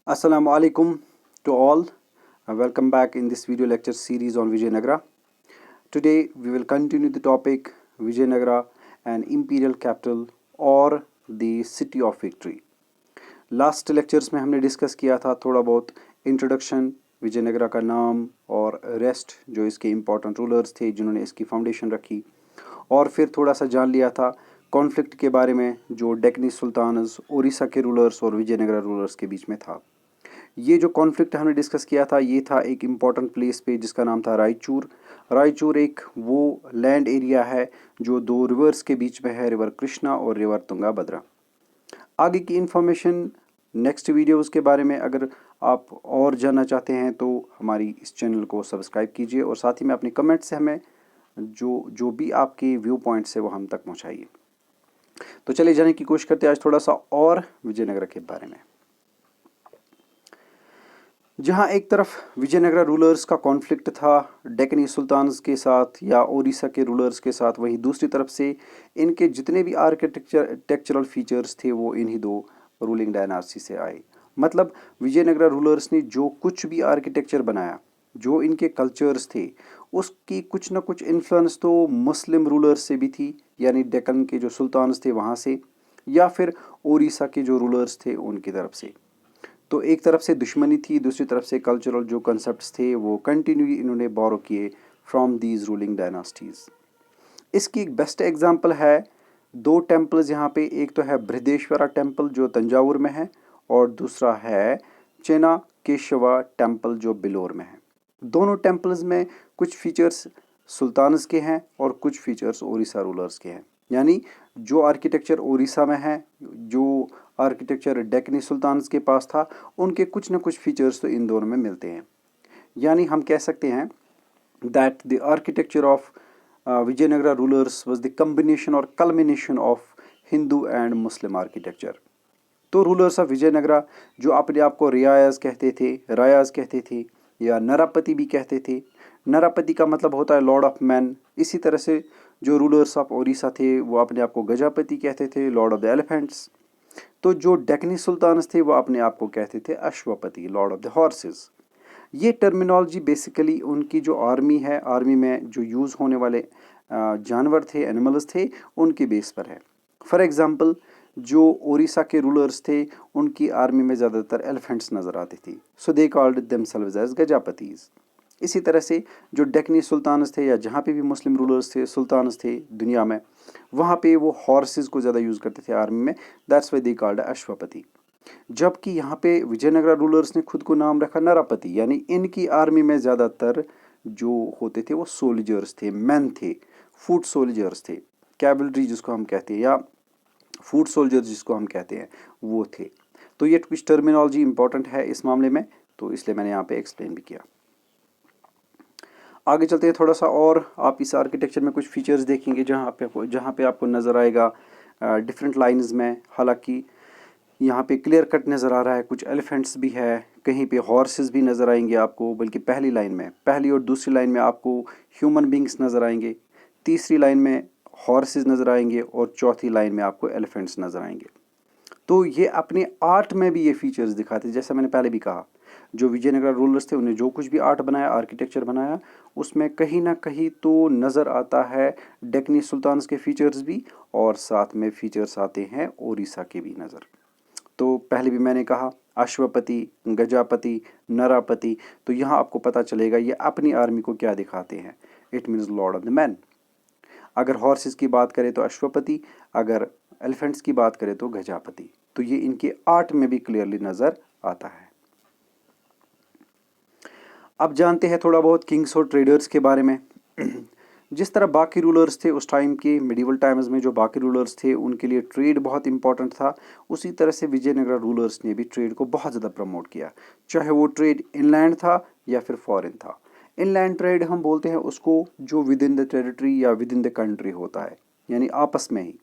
Assalamu alaikum to all. Welcome back in this video lecture series on Vijayanagara. Today we will continue the topic Vijayanagara, an imperial capital or the city of victory. Last lectures में हमने discuss किया था थोड़ा बहुत introduction, Vijayanagara का नाम और rest जो इसके इम्पोर्टेंट रूलर्स थे जिन्होंने इसकी फाउंडेशन रखी, और फिर थोड़ा सा जान लिया था कॉन्फ्लिक्ट के बारे में जो डेक्कनी सुल्तानस, उड़ीसा के रूलर्स और विजयनगरा रूलर्स के बीच में था। ये जो कॉन्फ्लिक्ट हमने डिस्कस किया था ये था एक इम्पॉर्टेंट प्लेस पे जिसका नाम था रायचूर। रायचूर एक वो लैंड एरिया है जो दो रिवर्स के बीच में है, रिवर कृष्णा और रिवर तुंगाभद्रा। आगे की इन्फॉर्मेशन नेक्स्ट वीडियोस के बारे में अगर आप और जानना चाहते हैं तो हमारी इस चैनल को सब्सक्राइब कीजिए और साथ ही में अपने कमेंट से हमें जो भी आपके व्यू पॉइंट्स है वो हम तक पहुंचाइए। तो चलिए जाने की कोशिश करते हैं आज थोड़ा सा और विजयनगरा के बारे में। जहां एक तरफ विजयनगरा रूलर्स का कॉन्फ्लिक्ट था डेक्कनी सुल्तान्स के साथ या ओडिशा के रूलर्स के साथ, वहीं दूसरी तरफ से इनके जितने भी आर्किटेक्चरल फीचर्स थे वो इन्हीं दो रूलिंग डायनास्टी से आए। मतलब विजयनगरा रूलर्स ने जो कुछ भी आर्किटेक्चर बनाया, जो इनके कल्चर्स थे, उसकी कुछ ना कुछ इन्फ्लुएंस तो मुस्लिम रूलर्स से भी थी, यानी डेक्कन के जो सुल्तान्स थे वहाँ से, या फिर ओडिशा के जो रूलर्स थे उनकी तरफ से। तो एक तरफ से दुश्मनी थी, दूसरी तरफ से कल्चरल जो कंसेप्ट्स थे वो कंटिन्यू इन्होंने बोरो किए फ्रॉम दीज रूलिंग डायनास्टीज। इसकी एक बेस्ट एग्जांपल है दो टेम्पल्स यहाँ पे, एक तो है बृहदेश्वरा टेम्पल जो तंजावुर में है और दूसरा है चेना केशवा टेम्पल जो बिलोर में है। दोनों टेम्पल्स में कुछ फीचर्स सुल्तानस के हैं और कुछ फीचर्स ओडिशा रूलर्स के हैं। यानी जो आर्किटेक्चर ओडिशा में है, जो आर्किटेक्चर डेक्कनी सुल्तान्स के पास था, उनके कुछ ना कुछ फीचर्स तो इन दोनों में मिलते हैं। यानी हम कह सकते हैं that the architecture of Vijayanagara rulers was the combination और culmination of Hindu and Muslim architecture. तो रूलर्स ऑफ विजयनगरा जो अपने आप को रायाज कहते थे या नरापति भी कहते थे। नरापति का मतलब होता है लॉर्ड ऑफ मैन। इसी तरह से जो रूलर्स ऑफ ओडिशा थे वो अपने आप को गजापति कहते थे, लॉर्ड ऑफ द एलिफेंट्स। तो जो डेक्कनी सुल्तान्स थे वो अपने आप को कहते थे Ashwapati, Lord of the horses. ये टर्मिनोलॉजी बेसिकली उनकी जो आर्मी है, आर्मी में जो यूज़ होने वाले जानवर थे, एनिमल्स थे, उनके बेस पर है। फॉर एग्जांपल जो ओडिशा के रूलर्स थे उनकी आर्मी में ज़्यादातर एलिफेंट्स नज़र आते थे, सो दे कॉल्ड देमसेल्व्स एज गजापतीज। इसी तरह से जो डेक्कनी सुल्तानस थे या जहाँ पे भी मुस्लिम रूलर्स थे, सुल्तानस थे दुनिया में, वहाँ पे वो हॉर्सेस को ज़्यादा यूज़ करते थे आर्मी में, that's why they called Ashwapati. जबकि यहाँ पे विजयनगरा रूलर्स ने खुद को नाम रखा नरापति, यानी इनकी आर्मी में ज़्यादातर जो होते थे वो सोल्जर्स थे, मैन थे, फुट सोल्जर्स थे, कैवलरी जिसको हम कहते हैं या फुट सोल्जर्स जिसको हम कहते हैं वो थे। तो ये कुछ टर्मिनोलॉजी इंपॉर्टेंट है इस मामले में, तो इसलिए मैंने यहाँ पे एक्सप्लेन भी किया। आगे चलते हैं थोड़ा सा और आप इस आर्किटेक्चर में कुछ फीचर्स देखेंगे जहाँ पे आपको नज़र आएगा डिफरेंट लाइंस में। हालांकि यहाँ पे क्लियर कट नज़र आ रहा है, कुछ एलिफेंट्स भी है, कहीं पे हॉर्सेस भी नज़र आएंगे आपको, बल्कि पहली लाइन में, पहली और दूसरी लाइन में आपको ह्यूमन बींग्स नज़र आएंगे, तीसरी लाइन में हॉर्सेस नज़र आएंगे और चौथी लाइन में आपको एलिफेंट्स नज़र आएंगे। तो ये अपने आर्ट में भी ये फीचर्स दिखाते हैं। जैसा मैंने पहले भी कहा, जो विजयनगरा रूलर्स थे उन्हें जो कुछ भी आर्ट बनाया, आर्किटेक्चर बनाया, उसमें कहीं ना कहीं तो नज़र आता है डेक्कनी सुल्तान्स के फीचर्स भी, और साथ में फीचर्स आते हैं ओडिशा के भी नज़र। तो पहले भी मैंने कहा अश्वपति, गजापति, नरापति, तो यहाँ आपको पता चलेगा ये अपनी आर्मी को क्या दिखाते हैं। It means Lord of the man. अगर हॉर्सेस की बात करें तो अश्वपति, अगर एलिफेंट्स की बात करें तो गजापति। तो ये इनके आर्ट में भी क्लियरली नज़र आता है। अब जानते हैं थोड़ा बहुत किंग्स और ट्रेडर्स के बारे में। जिस तरह बाकी रूलर्स थे उस टाइम के मिडिवल टाइम्स में, जो बाकी रूलर्स थे उनके लिए ट्रेड बहुत इंपॉर्टेंट था, उसी तरह से विजयनगरा रूलर्स ने भी ट्रेड को बहुत ज़्यादा प्रमोट किया, चाहे वो ट्रेड इनलैंड था या फिर फॉरेन था। इनलैंड ट्रेड हम बोलते हैं उसको जो विद इन द टेरिटरी या विद इन द कंट्री होता है, यानी आपस में ही।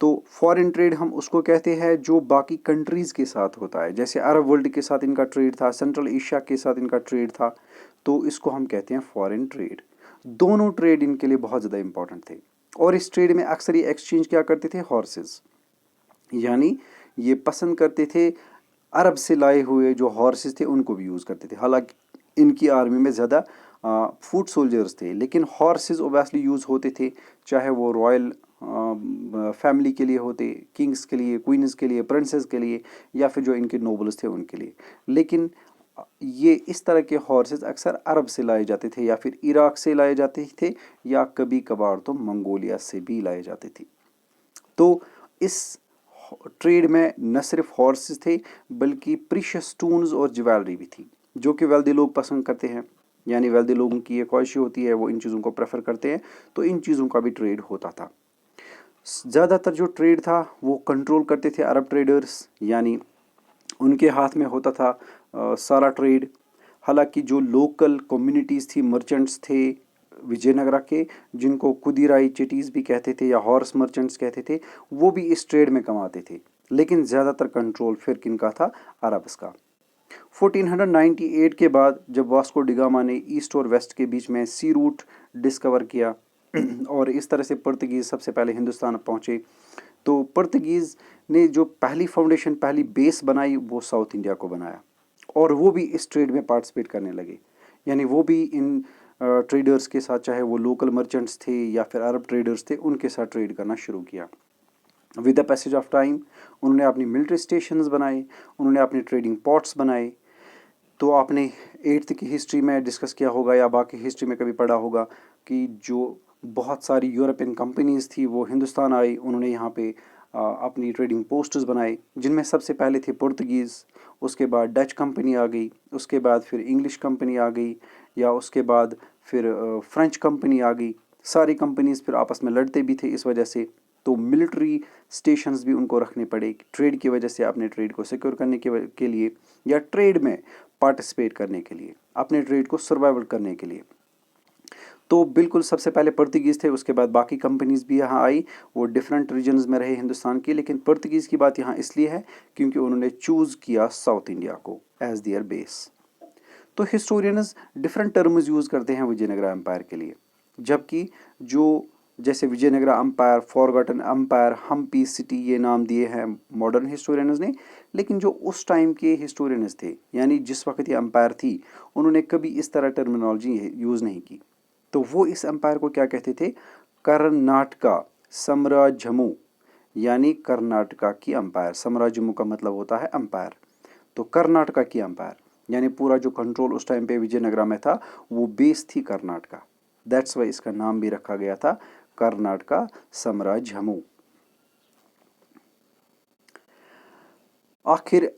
तो फॉरेन ट्रेड हम उसको कहते हैं जो बाकी कंट्रीज़ के साथ होता है, जैसे अरब वर्ल्ड के साथ इनका ट्रेड था, सेंट्रल एशिया के साथ इनका ट्रेड था, तो इसको हम कहते हैं फॉरेन ट्रेड। दोनों ट्रेड इनके लिए बहुत ज़्यादा इंपॉर्टेंट थे, और इस ट्रेड में अक्सर ये एक्सचेंज क्या करते थे, हॉर्सेस, यानी ये पसंद करते थे अरब से लाए हुए जो हॉर्सेस थे उनको भी यूज़ करते थे। हालांकि इनकी आर्मी में ज़्यादा फुट सोल्जर्स थे, लेकिन हॉर्सेस ओबियसली यूज़ होते थे, चाहे वो रॉयल फैमिली के लिए होते, किंग्स के लिए, क्वींस के लिए, प्रिंसेस के लिए, या फिर जो इनके नोबल्स थे उनके लिए। लेकिन ये इस तरह के हॉर्सेस अक्सर अरब से लाए जाते थे, या फिर इराक से लाए जाते थे, या कभी कभार तो मंगोलिया से भी लाए जाते थे। तो इस ट्रेड में न सिर्फ हॉर्सेस थे, बल्कि प्रीशियस स्टोन्स और ज्वेलरी भी थी, जो कि वेल्दी लोग पसंद करते हैं। यानी वेल्दी लोगों की ये ख्वाहिश होती है, वो इन चीज़ों को प्रेफर करते हैं, तो इन चीज़ों का भी ट्रेड होता था। ज़्यादातर जो ट्रेड था वो कंट्रोल करते थे अरब ट्रेडर्स, यानी उनके हाथ में होता था सारा ट्रेड। हालांकि जो लोकल कम्युनिटीज़ थी, मर्चेंट्स थे विजयनगरा के, जिनको कुदिराई चिटीज़ भी कहते थे या हॉर्स मर्चेंट्स कहते थे, वो भी इस ट्रेड में कमाते थे। लेकिन ज़्यादातर कंट्रोल फिर किनका था? अरब्स का। 1498 के बाद जब वास्को डिगामा ने ईस्ट और वेस्ट के बीच में सी रूट डिस्कवर किया और इस तरह से पुर्तगीज़ सबसे पहले हिंदुस्तान पहुँचे, तो पुर्तगीज़ ने जो पहली फाउंडेशन, पहली बेस बनाई, वो साउथ इंडिया को बनाया, और वो भी इस ट्रेड में पार्टिसिपेट करने लगे। यानी वो भी इन ट्रेडर्स के साथ, चाहे वो लोकल मर्चेंट्स थे या फिर अरब ट्रेडर्स थे, उनके साथ ट्रेड करना शुरू किया। With the passage of time उन्होंने अपनी मिलिट्री स्टेशंस बनाए, उन्होंने अपने ट्रेडिंग पोर्ट्स बनाए। तो आपने 8th की हिस्ट्री में डिस्कस किया होगा या बाकी हिस्ट्री में कभी पढ़ा होगा कि जो बहुत सारी यूरोपियन कंपनीज़ थी वो हिंदुस्तान आई, उन्होंने यहाँ पे अपनी ट्रेडिंग पोस्ट्स बनाए, जिनमें सबसे पहले थे पुर्तगीज़, उसके बाद डच कंपनी आ गई, उसके बाद फिर इंग्लिश कंपनी आ गई, या उसके बाद फिर फ्रेंच कंपनी आ गई। सारी कंपनीज़ फिर आपस में लड़ते भी थे इस वजह से, तो मिलिट्री स्टेशंस भी उनको रखने पड़े ट्रेड की वजह से, अपने ट्रेड को सिक्योर करने के लिए, या ट्रेड में पार्टिसिपेट करने के लिए, अपने ट्रेड को सर्वाइवल करने के लिए। तो बिल्कुल सबसे पहले पुर्तगीज़ थे, उसके बाद बाकी कंपनीज भी यहाँ आई, वो डिफरेंट रीजन्स में रहे हिंदुस्तान की, लेकिन पुर्तगीज़ की बात यहाँ इसलिए है क्योंकि उन्होंने चूज़ किया साउथ इंडिया को एज दियर बेस। तो हिस्टोरियंस डिफरेंट टर्म्स यूज़ करते हैं विजयनगरा एम्पायर के लिए, जबकि जो जैसे Vijayanagara empire, forgotten empire, Hampi city, ये नाम दिए हैं मॉडर्न हिस्टोरियंस ने, लेकिन जो उस टाइम के हिस्टोरियंस थे, यानी जिस वक्त ये एम्पायर थी, उन्होंने कभी इस तरह टर्मिनोलॉजी यूज़ नहीं की। तो वो इस एम्पायर को क्या कहते थे? कर्नाटका साम्राज्यमु, यानी कर्नाटका की एम्पायर। साम्राज्यमु का मतलब होता है एम्पायर, तो कर्नाटका की एम्पायर, यानी पूरा जो कंट्रोल उस टाइम पे विजयनगरा में था वो बेस थी कर्नाटका। दैट्स वाई इसका नाम भी रखा गया था कर्नाटका साम्राज्यमु। आखिर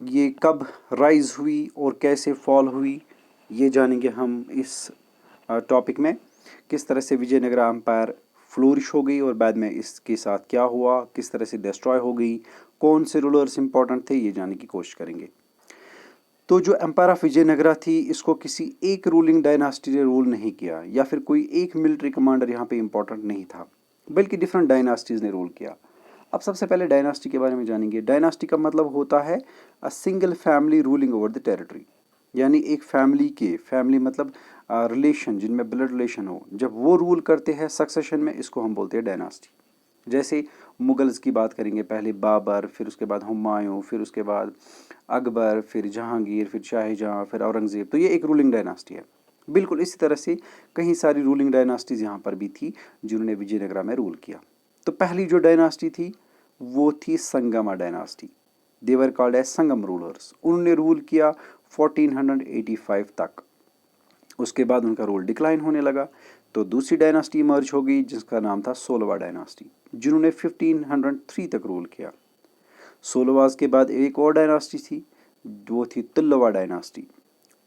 ये कब राइज हुई और कैसे फॉल हुई, ये जानेंगे हम इस टॉपिक में। किस तरह से विजयनगरा एम्पायर फ्लोरिश हो गई और बाद में इसके साथ क्या हुआ, किस तरह से डिस्ट्रॉय हो गई, कौन से रूलर्स इंपॉर्टेंट थे, ये जानने की कोशिश करेंगे। तो जो एम्पायर ऑफ विजयनगरा थी, इसको किसी एक रूलिंग डायनास्टी ने रूल नहीं किया, या फिर कोई एक मिलिट्री कमांडर यहाँ पे इंपॉर्टेंट नहीं था, बल्कि डिफरेंट डायनास्टीज ने रूल किया। अब सबसे पहले डायनास्टी के बारे में जानेंगे। डायनास्टी का मतलब होता है a single family ruling over the territory, यानी एक फैमिली के, फैमिली मतलब रिलेशन, जिनमें ब्लड रिलेशन हो, जब वो रूल करते हैं सक्सेशन में, इसको हम बोलते हैं डायनास्टी। जैसे मुगल्स की बात करेंगे, पहले बाबर, फिर उसके बाद हुमायूं, फिर उसके बाद अकबर, फिर जहांगीर, फिर शाहजहां, फिर औरंगज़ेब, तो ये एक रूलिंग डायनास्टी है। बिल्कुल इसी तरह से कई सारी रूलिंग डायनास्टीज यहाँ पर भी थी जिन्होंने विजयनगरा में रूल किया। तो पहली जो डायनास्टी थी वो थी संगमा डायनास्टी। देवर कॉल्ड एज संगम रूलर्स। उन्होंने रूल किया 1485 तक। उसके बाद उनका रूल डिक्लाइन होने लगा, तो दूसरी डायनास्टी इमर्ज हो गई जिसका नाम था सोलवा डायनास्टी, जिन्होंने 1503 तक रूल किया। सोलवास के बाद एक और डायनास्टी थी, वो थी तुल्लवा डायनास्टी।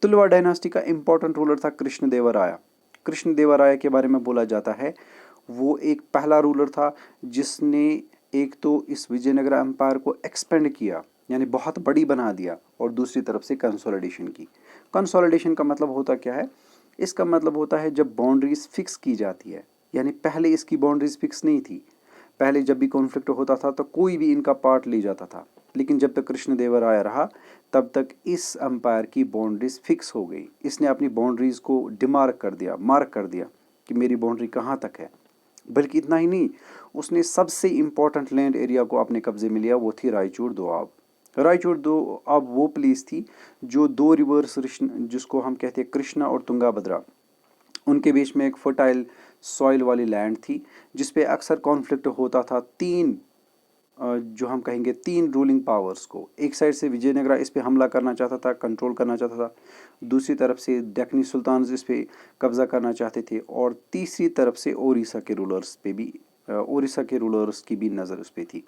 तुल्लवा डायनास्टी का इंपॉर्टेंट रूलर था कृष्णदेवराया। कृष्णदेवराया के बारे में बोला जाता है वो एक पहला रूलर था जिसने एक तो इस विजयनगरा एम्पायर को एक्सपेंड किया, यानी बहुत बड़ी बना दिया, और दूसरी तरफ से कंसोलिडेशन की। कंसोलिडेशन का मतलब होता क्या है? इसका मतलब होता है जब बाउंड्रीज फिक्स की जाती है, यानी पहले इसकी बाउंड्रीज फिक्स नहीं थी। पहले जब भी कॉन्फ्लिक्ट होता था तो कोई भी इनका पार्ट ले जाता था, लेकिन जब तक कृष्णदेवराय रहा तब तक इस एम्पायर की बाउंड्रीज फिक्स हो गई। इसने अपनी बाउंड्रीज को डिमार्क कर दिया, मार्क कर दिया कि मेरी बाउंड्री कहाँ तक है। बल्कि इतना ही नहीं, उसने सबसे इम्पोर्टेंट लैंड एरिया को अपने कब्जे में लिया, वो थी रायचूर दोआब। रायचूर दो अब वो प्लेस थी जो दो रिवर्स जिसको हम कहते हैं कृष्णा और तुंगाभद्रा, उनके बीच में एक फर्टाइल सॉइल वाली लैंड थी जिस पे अक्सर कॉन्फ्लिक्ट होता था तीन जो हम कहेंगे तीन रूलिंग पावर्स को। एक साइड से विजयनगरा इस पे हमला करना चाहता था, कंट्रोल करना चाहता था, दूसरी तरफ से दक्कनी सुल्तान इस पे कब्जा करना चाहते थे, और तीसरी तरफ से ओडिशा के रूलर्स पे भी ओडिशा के रूलर्स की भी नज़र उस पर थी।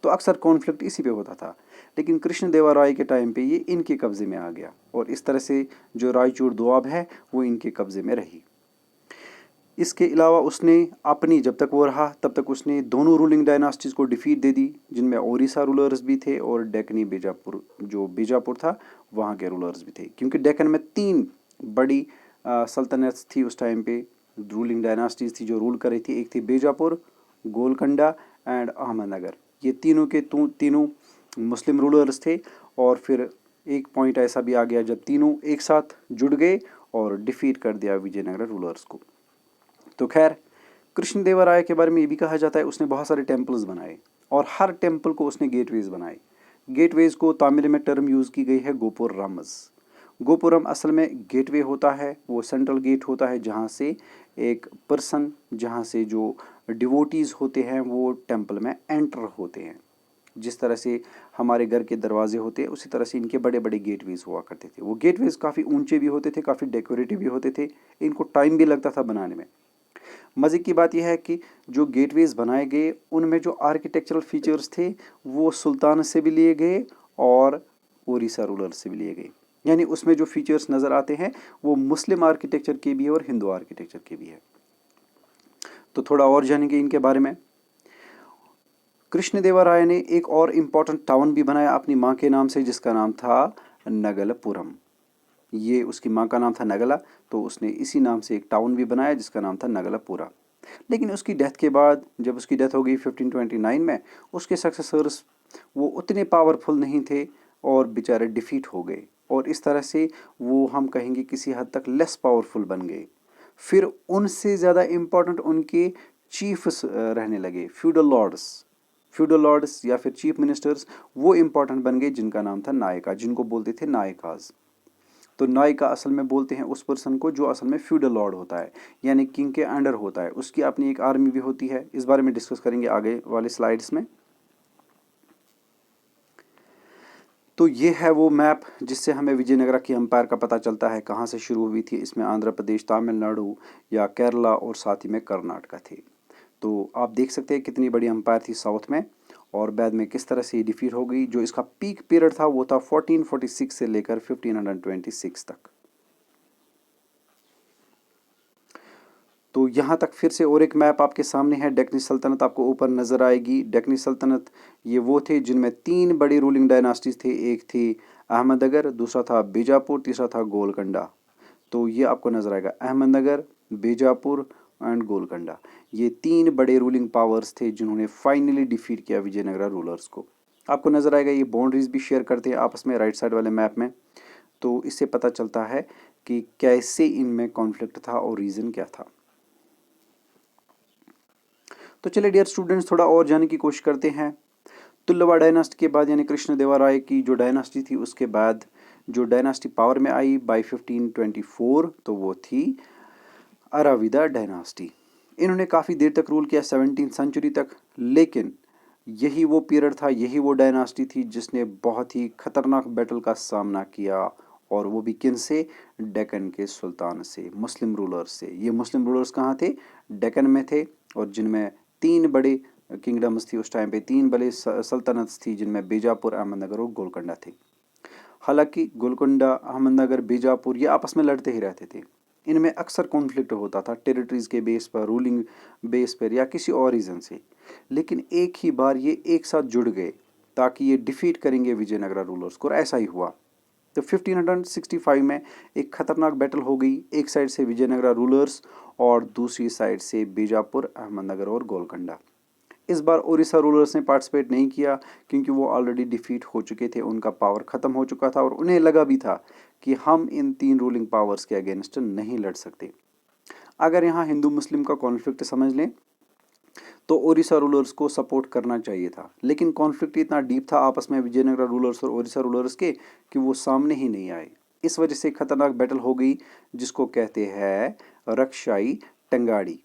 तो अक्सर कॉन्फ्लिक्ट इसी पे होता था, लेकिन कृष्णदेवराय के टाइम पे ये इनके कब्जे में आ गया और इस तरह से जो रायचूर दोआब है वो इनके कब्जे में रही। इसके अलावा उसने अपनी जब तक वो रहा तब तक उसने दोनों रूलिंग डायनास्टीज़ को डिफीट दे दी, जिनमें ओडिशा रूलर्स भी थे और डेक्कनी बीजापुर जो बीजापुर था वहाँ के रूलर्स भी थे, क्योंकि डेक्कन में तीन बड़ी सल्तनत थी उस टाइम पे, रूलिंग डायनास्टीज़ थी जो रूल कर रही थी। एक थी बीजापुर, गोलकंडा एंड अहमदनगर। ये तीनों के तीनों मुस्लिम रूलर्स थे, और फिर एक पॉइंट ऐसा भी आ गया जब तीनों एक साथ जुड़ गए और डिफीट कर दिया विजयनगर रूलर्स को। तो खैर, कृष्णदेवराय के बारे में ये भी कहा जाता है उसने बहुत सारे टेम्पल्स बनाए और हर टेम्पल को उसने गेटवेज बनाए। गेटवेज को तमिल में टर्म यूज़ की गई है गोपुरम्स। गोपुरम असल में गेटवे होता है, वो सेंट्रल गेट होता है जहाँ से एक पर्सन, जहाँ से जो डिवोटीज़ होते हैं वो टेम्पल में एंटर होते हैं। जिस तरह से हमारे घर के दरवाजे होते हैं उसी तरह से इनके बड़े बड़े गेटवेज हुआ करते थे। वो गेटवेज काफ़ी ऊंचे भी होते थे, काफ़ी डेकोरेटिव भी होते थे, इनको टाइम भी लगता था बनाने में। मज़े की बात यह है कि जो गेटवेज बनाए गए उनमें जो आर्किटेक्चरल फीचर्स थे वो सुल्तान से भी लिए गए और ओडिशा रूलर से भी लिए गए। यानी उसमें जो फीचर्स नज़र आते हैं वो मुस्लिम आर्किटेक्चर के भी है और हिंदू आर्किटेक्चर के भी है। तो थोड़ा और जानेंगे इनके बारे में। कृष्णदेवराय ने एक और इम्पॉर्टेंट टाउन भी बनाया अपनी माँ के नाम से, जिसका नाम था नगलपुरम। ये उसकी माँ का नाम था नगला, तो उसने इसी नाम से एक टाउन भी बनाया जिसका नाम था नगलापुरा। लेकिन उसकी डेथ के बाद, जब उसकी डेथ हो गई 1529 में, उसके सक्सेसर्स वो उतने पावरफुल नहीं थे और बेचारे डिफीट हो गए, और इस तरह से वो हम कहेंगे किसी हद तक लेस पावरफुल बन गए। फिर उनसे ज़्यादा इम्पोर्टेंट उनके चीफ्स रहने लगे, फ्यूडल लॉर्ड्स या फिर चीफ मिनिस्टर्स, वो इम्पोर्टेंट बन गए जिनका नाम था नायका, जिनको बोलते थे नायकाज। तो नायका असल में बोलते हैं उस पर्सन को जो असल में फ्यूडल लॉर्ड होता है, यानी किंग के अंडर होता है, उसकी अपनी एक आर्मी भी होती है। इस बारे में डिस्कस करेंगे आगे वाले स्लाइड्स में। तो ये है वो मैप जिससे हमें विजयनगरा की एम्पायर का पता चलता है कहाँ से शुरू हुई थी। इसमें आंध्र प्रदेश, तमिलनाडु या केरला और साथ ही में कर्नाटका थे। तो आप देख सकते हैं कितनी बड़ी एम्पायर थी साउथ में, और बाद में किस तरह से ये डिफीट हो गई। जो इसका पीक पीरियड था वो था 1446 से लेकर 1526 तक। तो यहाँ तक फिर से और एक मैप आपके सामने है। डेक्कनी सल्तनत आपको ऊपर नज़र आएगी। डेक्कनी सल्तनत ये वो थे जिनमें तीन बड़ी रूलिंग डायनास्टीज थे। एक थी अहमदनगर, दूसरा था बीजापुर, तीसरा था गोलकंडा। तो ये आपको नज़र आएगा, अहमदनगर, बीजापुर एंड गोलकंडा। ये तीन बड़े रूलिंग पावर्स थे जिन्होंने फाइनली डिफीट किया विजयनगरा रूलर्स को। आपको नज़र आएगा ये बाउंड्रीज भी शेयर करते हैं आपस में राइट साइड वाले मैप में। तो इससे पता चलता है कि कैसे इनमें कॉन्फ्लिक्ट था और रीज़न क्या था। तो चलिए डियर स्टूडेंट्स, थोड़ा और जानने की कोशिश करते हैं। तुल्लवा डायनास्टी के बाद, यानी कृष्णदेवराय की जो डायनास्टी थी उसके बाद जो डायनास्टी पावर में आई बाय 1524, तो वो थी अराविदा डायनास्टी। इन्होंने काफ़ी देर तक रूल किया, 17th सेंचुरी तक। लेकिन यही वो पीरियड था, यही वो डायनास्टी थी जिसने बहुत ही खतरनाक बैटल का सामना किया, और वो भी किन से? डेक्कन के सुल्तान से, मुस्लिम रूलर्स से। ये मुस्लिम रूलर्स कहाँ थे? डेक्कन में थे, और जिनमें तीन बड़े किंगडम्स थी उस टाइम पे, तीन बड़े सल्तनत थी जिनमें बीजापुर, अहमदनगर और गोलकंडा थे। हालांकि गोलकंडा, अहमदनगर, बीजापुर ये आपस में लड़ते ही रहते थे। इनमें अक्सर कॉन्फ्लिक्ट होता था टेरिटरीज के बेस पर, रूलिंग बेस पर या किसी और रीज़न से। लेकिन एक ही बार ये एक साथ जुड़ गए ताकि ये डिफीट करेंगे विजयनगरा रूलर्स को, और ऐसा ही हुआ। तो 1565 में एक खतरनाक बैटल हो गई, एक साइड से विजयनगरा रूलर्स और दूसरी साइड से बीजापुर, अहमदनगर और गोलकंडा। इस बार उड़ीसा रूलर्स ने पार्टिसिपेट नहीं किया क्योंकि वो ऑलरेडी डिफीट हो चुके थे, उनका पावर ख़त्म हो चुका था, और उन्हें लगा भी था कि हम इन तीन रूलिंग पावर्स के अगेंस्ट नहीं लड़ सकते। अगर यहाँ हिंदू मुस्लिम का कॉन्फ्लिक्ट समझ लें तो ओडिशा रूलर्स को सपोर्ट करना चाहिए था, लेकिन कॉन्फ्लिक्ट इतना डीप था आपस में विजयनगरा रूलर्स और ओडिशा रूलर्स के कि वो सामने ही नहीं आए। इस वजह से खतरनाक बैटल हो गई जिसको कहते हैं रक्षाई टंगाड़ी।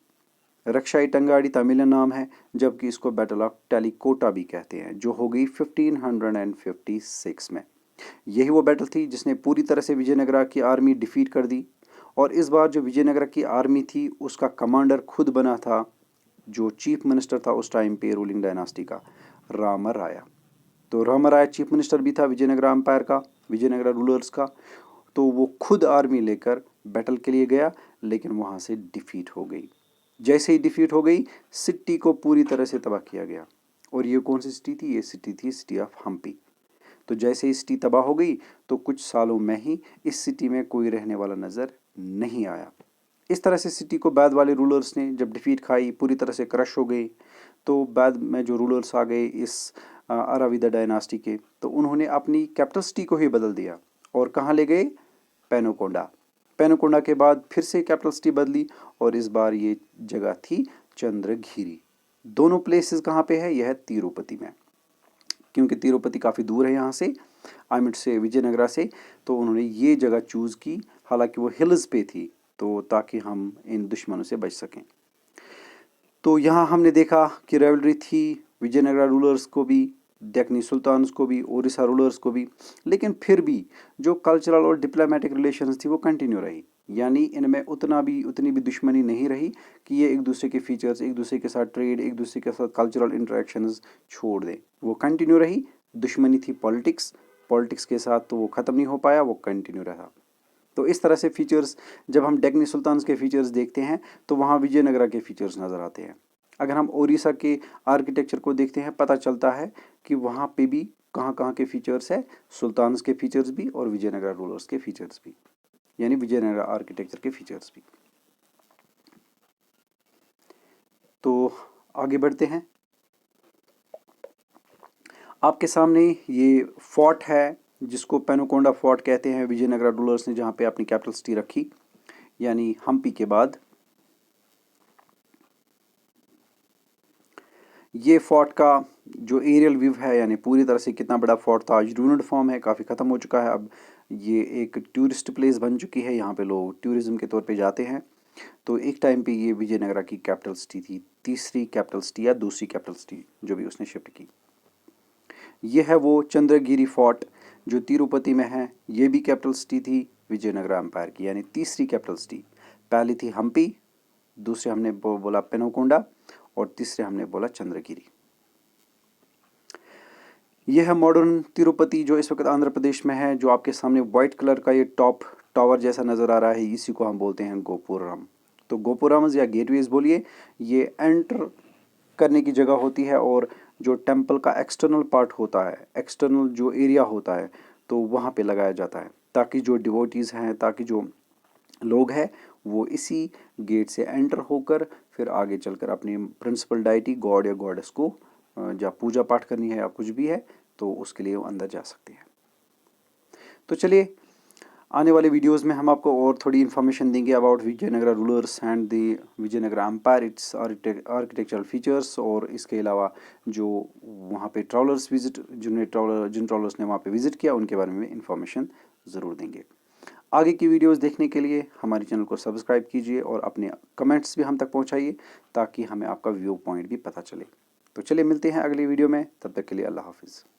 रक्षाई टंगाड़ी तमिल नाम है, जबकि इसको बैटल ऑफ टेलीकोटा भी कहते हैं, जो हो गई 1556 में। यही वो बैटल थी जिसने पूरी तरह से विजयनगरा की आर्मी डिफीट कर दी। और इस बार जो विजयनगरा की आर्मी थी उसका कमांडर खुद बना था जो चीफ मिनिस्टर था उस टाइम पे रूलिंग डायनास्टी का, रामराया। तो रामराया चीफ मिनिस्टर भी था विजयनगरा एम्पायर का, विजयनगरा रूलर्स का। तो वो खुद आर्मी लेकर बैटल के लिए गया, लेकिन वहाँ से डिफीट हो गई। जैसे ही डिफीट हो गई, सिटी को पूरी तरह से तबाह किया गया। और ये कौन सी सिटी थी? ये सिटी थी सिटी ऑफ हम्पी। तो जैसे ही सिटी तबाह हो गई तो कुछ सालों में ही इस सिटी में कोई रहने वाला नज़र नहीं आया। इस तरह से सिटी को बाद वाले रूलर्स ने जब डिफीट खाई, पूरी तरह से क्रश हो गई, तो बाद में जो रूलर्स आ गए इस अराविदा डायनास्टी के, तो उन्होंने अपनी कैपिटल सिटी को ही बदल दिया। और कहाँ ले गए? पेनुकोंडा। पेनुकोंडा के बाद फिर से कैपिटल सिटी बदली और इस बार ये जगह थी चंद्रगिरी। दोनों प्लेसेस कहाँ पे है? यह है तिरुपति में, क्योंकि तिरुपति काफ़ी दूर है यहाँ से, आमिड से, विजयनगरा से। तो उन्होंने ये जगह चूज़ की, हालांकि वो हिल्स पे थी, तो ताकि हम इन दुश्मनों से बच सकें। तो यहाँ हमने देखा कि राइवलरी थी विजयनगरा रूलर्स को भी, डेक्कनी सुल्तान्स को भी, ओडिशा रूलर्स को भी, लेकिन फिर भी जो कल्चरल और डिप्लोमेटिक रिलेशंस थी वो कंटिन्यू रही। यानी इनमें उतनी भी दुश्मनी नहीं रही कि ये एक दूसरे के फीचर्स, एक दूसरे के साथ ट्रेड, एक दूसरे के साथ कल्चरल इंटरेक्शंस छोड़ दें। वो कंटिन्यू रही। दुश्मनी थी पॉलिटिक्स के साथ, तो वो ख़त्म नहीं हो पाया, वो कंटिन्यू रहा। तो इस तरह से फीचर्स, जब हम डेक्कनी सुल्तान्स के फीचर्स देखते हैं तो वहाँ विजयनगरा के फीचर्स नज़र आते हैं। अगर हम ओडिशा के आर्किटेक्चर को देखते हैं, पता चलता है कि वहाँ पे भी कहाँ कहाँ के फीचर्स है, सुल्तान्स के फीचर्स भी और विजयनगरा रूलर्स के फीचर्स भी, यानी विजयनगरा आर्किटेक्चर के फीचर्स भी। तो आगे बढ़ते हैं। आपके सामने ये फोर्ट है जिसको पेनुकोंडा फोर्ट कहते हैं, विजयनगरा रूलर्स ने जहाँ पे अपनी कैपिटल सिटी रखी, यानी हम्पी के बाद। ये फोर्ट का जो एरियल व्यू है, यानी पूरी तरह से कितना बड़ा फोर्ट था, आज रूइंड फॉर्म है, काफ़ी ख़त्म हो चुका है। अब ये एक टूरिस्ट प्लेस बन चुकी है, यहाँ पे लोग टूरिज्म के तौर पे जाते हैं। तो एक टाइम पे ये विजयनगरा की कैपिटल सिटी थी, तीसरी कैपिटल सिटी या दूसरी कैपिटल सिटी जो भी उसने शिफ्ट की। ये है वो चंद्रगिरी फोर्ट जो तिरुपति में है, ये भी कैपिटल सिटी थी विजयनगरा एम्पायर की, यानी तीसरी कैपिटल सिटी। पहली थी हम्पी, दूसरे हमने बोला पेनुकोंडा और तीसरे हमने बोला चंद्रगिरी। यह है मॉडर्न तिरुपति जो इस वक्त आंध्र प्रदेश में है। जो आपके सामने वाइट कलर का ये टॉप टावर जैसा नज़र आ रहा है, इसी को हम बोलते हैं गोपुरम। तो गोपुरम्स या गेटवेज बोलिए, ये एंटर करने की जगह होती है और जो टेम्पल का एक्सटर्नल पार्ट होता है, एक्सटर्नल जो एरिया होता है, तो वहाँ पे लगाया जाता है ताकि जो डिवोटीज़ हैं, ताकि जो लोग हैं, वो इसी गेट से एंटर होकर फिर आगे चलकर अपनी प्रिंसिपल डाइटी गॉड या गॉडेस को जब पूजा पाठ करनी है या कुछ भी है तो उसके लिए वो अंदर जा सकते हैं। तो चलिए, आने वाले वीडियोस में हम आपको और थोड़ी इन्फॉर्मेशन देंगे about Vijayanagara rulers and the Vijayanagara empire, its architectural features, और इसके अलावा जो वहाँ पे ट्रैवलर्स विजिट, जिन ट्रैवलर्स ने वहाँ पे विजिट किया उनके बारे में इन्फॉर्मेशन ज़रूर देंगे। आगे की वीडियोस देखने के लिए हमारे चैनल को सब्सक्राइब कीजिए और अपने कमेंट्स भी हम तक पहुँचाइए ताकि हमें आपका व्यू पॉइंट भी पता चले। तो चलिए मिलते हैं अगली वीडियो में, तब तक के लिए अल्लाह हाफिज़।